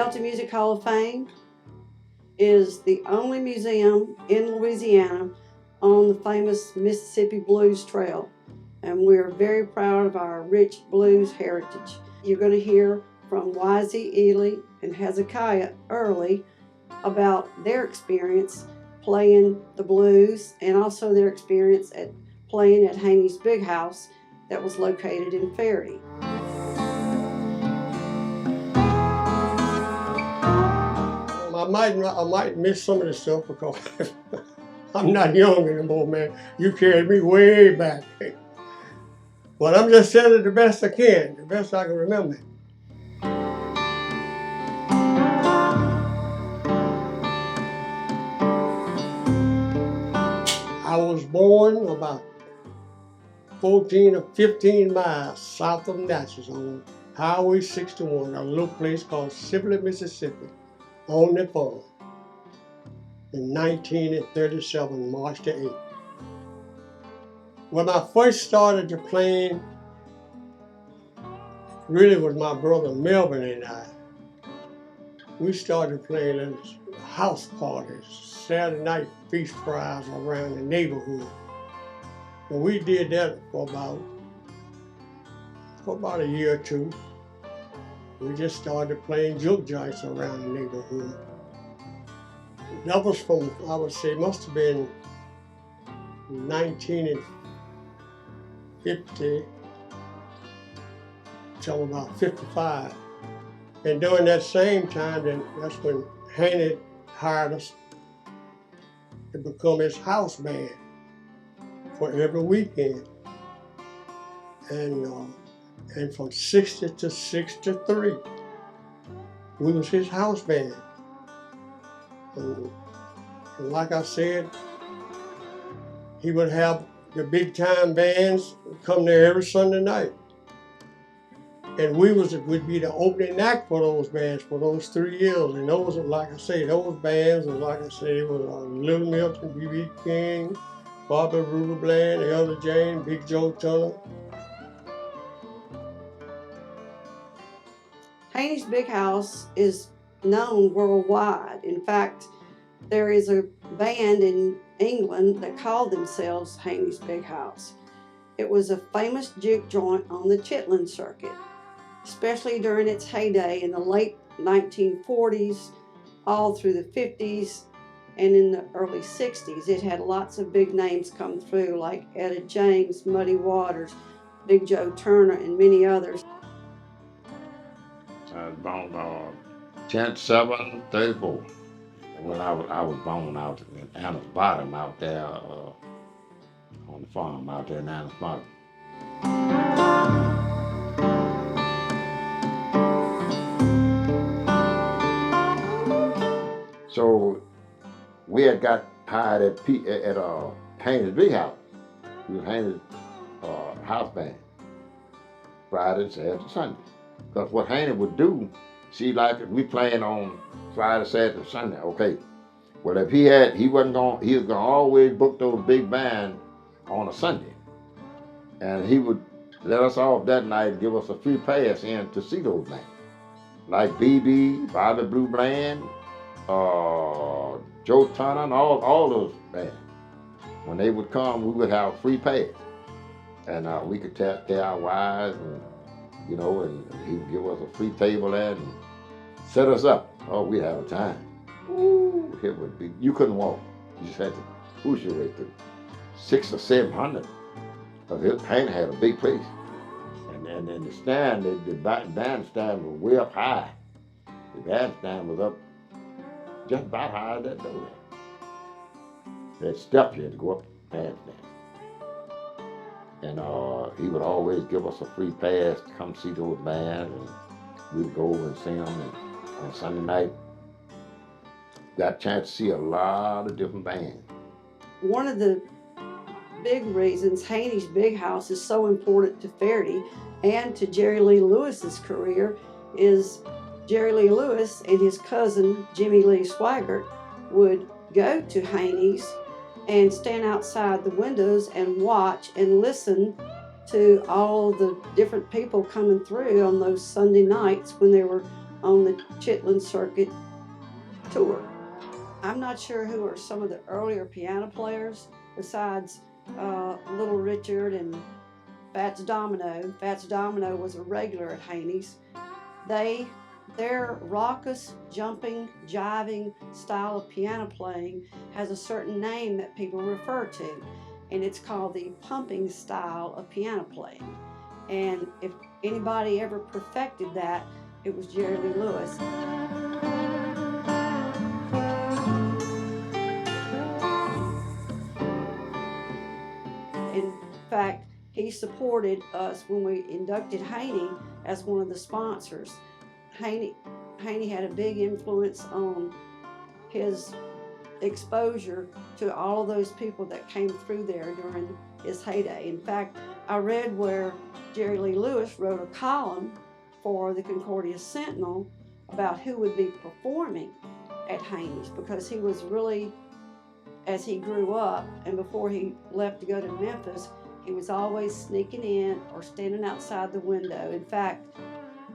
Delta Music Hall of Fame is the only museum in Louisiana on the famous Mississippi Blues Trail, and we're very proud of our rich blues heritage. You're going to hear from Wisey Ely and Hezekiah Early about their experience playing the blues and also their experience at playing at Haney's Big House that was located in Ferriday. I might miss some of this stuff because I'm not young anymore, man. You carried me way back. But I'm just telling it the best I can, the best I can remember. I was born about 14 or 15 miles south of Natchez on Highway 61, a little place called Sibley, Mississippi, on the farm in 1937, March the 8th. When I first started to playing, really was my brother Melvin and I. We started playing at house parties, Saturday night feast fries around the neighborhood. And we did that for about a year or two. We just started playing juke joints around the neighborhood. That was from, I would say, must have been 1950 till about 55. And during that same time, then that's when Haney hired us to become his house band for every weekend. And from 60 to 63, we was his house band. And like I said, he would have the big time bands come there every Sunday night. And we would be the opening act for those bands for those 3 years. And those, like I say, those bands, was like I say, was Little Milton, B.B. King, Bobby Ruler Bland, Elder Jane, Big Joe Turner. Haney's Big House is known worldwide. In fact, there is a band in England that called themselves Haney's Big House. It was a famous juke joint on the Chitlin Circuit, especially during its heyday in the late 1940s, all through the 50s, and in the early 60s. It had lots of big names come through like Etta James, Muddy Waters, Big Joe Turner, and many others. I was born 10/7/34. When I was born out in Anna's Bottom out there on the farm out there in Anna's Bottom. So we had got hired at Haney's Big House. We was Haney's house band, Friday, Saturday, Sunday. Because what Haney would do, see, like if we playing on Friday, Saturday, Sunday, okay. Well, if he was gonna always book those big bands on a Sunday. And he would let us off that night and give us a free pass in to see those bands. Like BB, Bobby Blue Bland, Joe Turner, and all those bands. When they would come, we would have a free pass. And we could tell our wives, and he would give us a free table there and set us up. Oh, we'd have a time. Ooh, it would be, you couldn't walk. You just had to push your way through. 600 or 700 of his Haney had a big place. And the stand, the bandstand was way up high. The bandstand was up just about high as that door. That step you had to go up the bandstand. And he would always give us a free pass to come see those bands, and we'd go over and see them. And on Sunday night, got a chance to see a lot of different bands. One of the big reasons Haney's Big House is so important to Ferriday and to Jerry Lee Lewis's career is Jerry Lee Lewis and his cousin Jimmy Lee Swaggart would go to Haney's and stand outside the windows and watch and listen to all the different people coming through on those Sunday nights when there were on the Chitlin Circuit tour. I'm not sure who are some of the earlier piano players besides Little Richard and Fats Domino. Fats Domino was a regular at Haney's. Their raucous, jumping, jiving style of piano playing has a certain name that people refer to, and it's called the pumping style of piano playing. And if anybody ever perfected that, it was Jerry Lee Lewis. In fact, he supported us when we inducted Haney as one of the sponsors. Haney had a big influence on his exposure to all of those people that came through there during his heyday. In fact, I read where Jerry Lee Lewis wrote a column for the Concordia Sentinel about who would be performing at Haney's, because he was really, as he grew up and before he left to go to Memphis, he was always sneaking in or standing outside the window. In fact,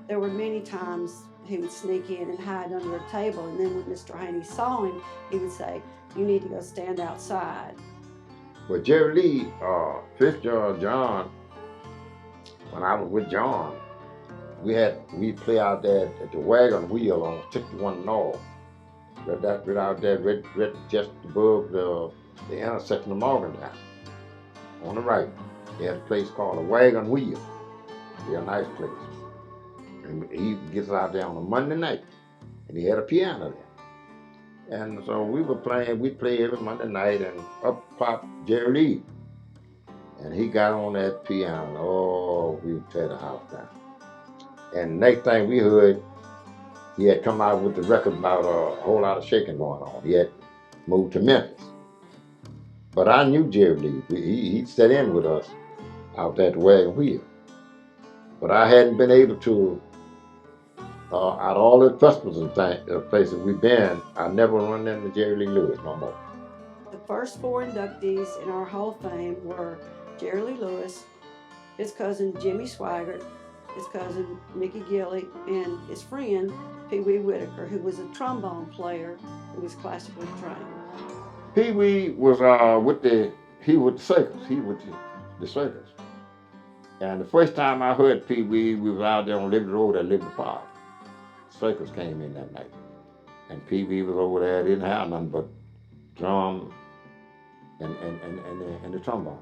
there were many times he would sneak in and hide under a table, and then when Mr. Haney saw him, he would say, "You need to go stand outside." Well, Jerry Lee, Fitzgerald, John, when I was with John, we play out there at the Wagon Wheel on 61 North. Right out there, right just above the intersection of Morgantown. On the right, they had a place called the Wagon Wheel. Real nice place. And he gets out there on a Monday night, and he had a piano there. And so we played every Monday night, and up popped Jerry Lee. And he got on that piano. Oh, we would tear the house down. And next thing we heard, he had come out with the record about a whole lot of shaking going on. He had moved to Memphis. But I knew Jerry Lee. He'd sat in with us out there at the Wagon Wheel. But I hadn't been able to, out of all the festivals and places we've been, I never run into Jerry Lee Lewis no more. The first 4 inductees in our Hall of Fame were Jerry Lee Lewis, his cousin Jimmy Swaggart, his cousin Mickey Gilly, and his friend Pee Wee Whitaker, who was a trombone player who was classically trained. Pee Wee was with the Circus. And the first time I heard Pee Wee, we was out there on Liberty Road at Liberty Park. Circus came in that night. And Pee Wee was over there, didn't have nothing but drum and the trombone.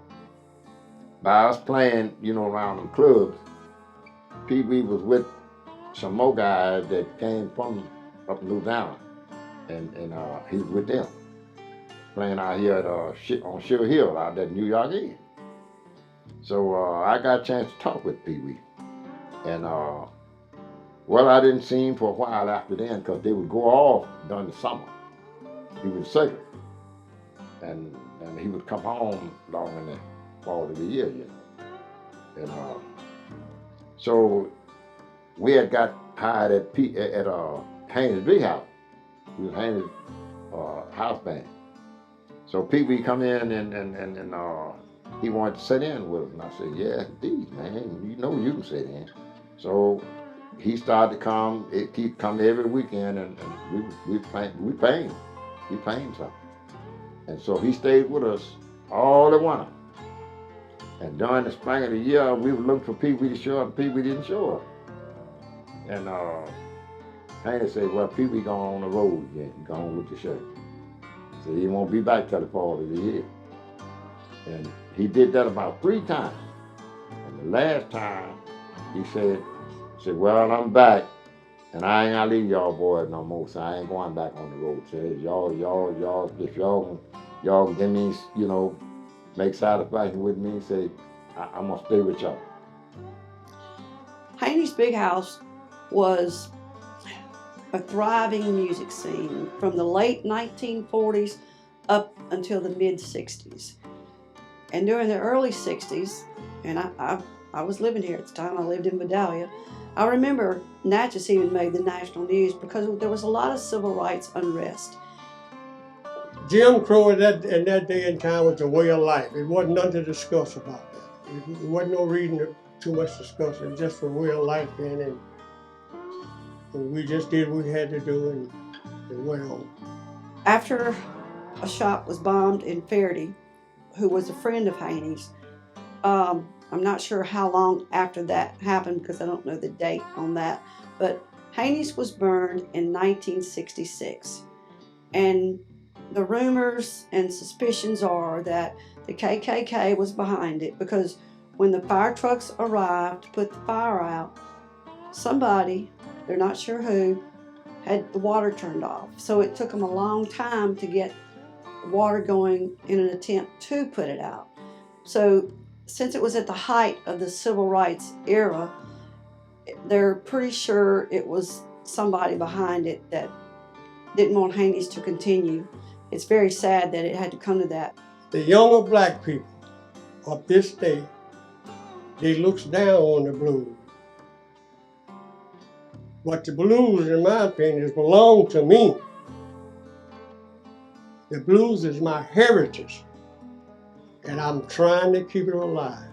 By us playing, around them clubs, Pee Wee was with some more guys that came from up in Louisiana. And he was with them, playing out here at on Sugar Hill out there in New York End. So I got a chance to talk with Pee Wee. And I didn't see him for a while after then, because they would go off during the summer. He was sick. And he would come home long in the fall of the year, And so we had got hired at Haney's Big House. We was Haney's house band. So Pee Wee come in and he wanted to sit in with us. And I said, "Yeah, indeed, man. You know you can sit in." So he started to come. He'd come every weekend, and we paying something. And so he stayed with us all the winter. And during the spring of the year, we were looking for Pee Wee to show up, and Pee Wee didn't show up. And Haney said, "Well, Pee Wee gone on the road again. He gone with the shirt. So he won't be back till the fall of the year." And he did that about 3 times. And the last time, he said, "Well, I'm back, and I ain't gonna leave y'all boys no more, so I ain't going back on the road. So if y'all can give me, make satisfaction with me, say, I'm gonna stay with y'all." Haney's Big House was a thriving music scene from the late 1940s up until the mid-60s. And during the early 60s, and I was living here at the time, I lived in Vidalia, I remember Natchez even made the national news because there was a lot of civil rights unrest. Jim Crow in that day and time was a way of life. It wasn't nothing to discuss about that. It wasn't no reason to too much discuss. It was just a way of life then. And And we just did what we had to do and went on. After a shop was bombed in Ferriday, who was a friend of Haney's, I'm not sure how long after that happened because I don't know the date on that, but Haney's was burned in 1966. And the rumors and suspicions are that the KKK was behind it because when the fire trucks arrived to put the fire out, somebody, they're not sure who, had the water turned off. So it took them a long time to get water going in an attempt to put it out. So since it was at the height of the civil rights era, they're pretty sure it was somebody behind it that didn't want Haney's to continue. It's very sad that it had to come to that. The younger black people of this day, they looks down on the blues. But the blues, in my opinion, belong to me. The blues is my heritage, and I'm trying to keep it alive.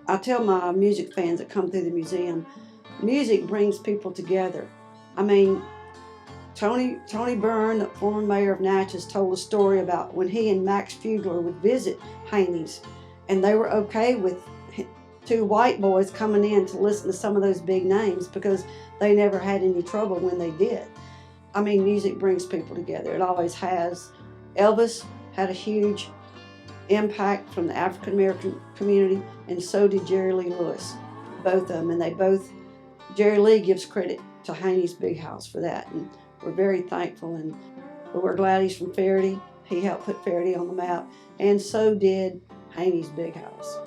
I tell my music fans that come through the museum, music brings people together. I mean, Tony Byrne, the former mayor of Natchez, told a story about when he and Max Fugler would visit Haney's, and they were okay with two white boys coming in to listen to some of those big names because they never had any trouble when they did. I mean, music brings people together. It always has. Elvis had a huge impact from the African American community, and so did Jerry Lee Lewis, both of them. And Jerry Lee gives credit to Haney's Big House for that, and we're very thankful. And we're glad he's from Ferriday. He helped put Ferriday on the map, and so did Haney's Big House.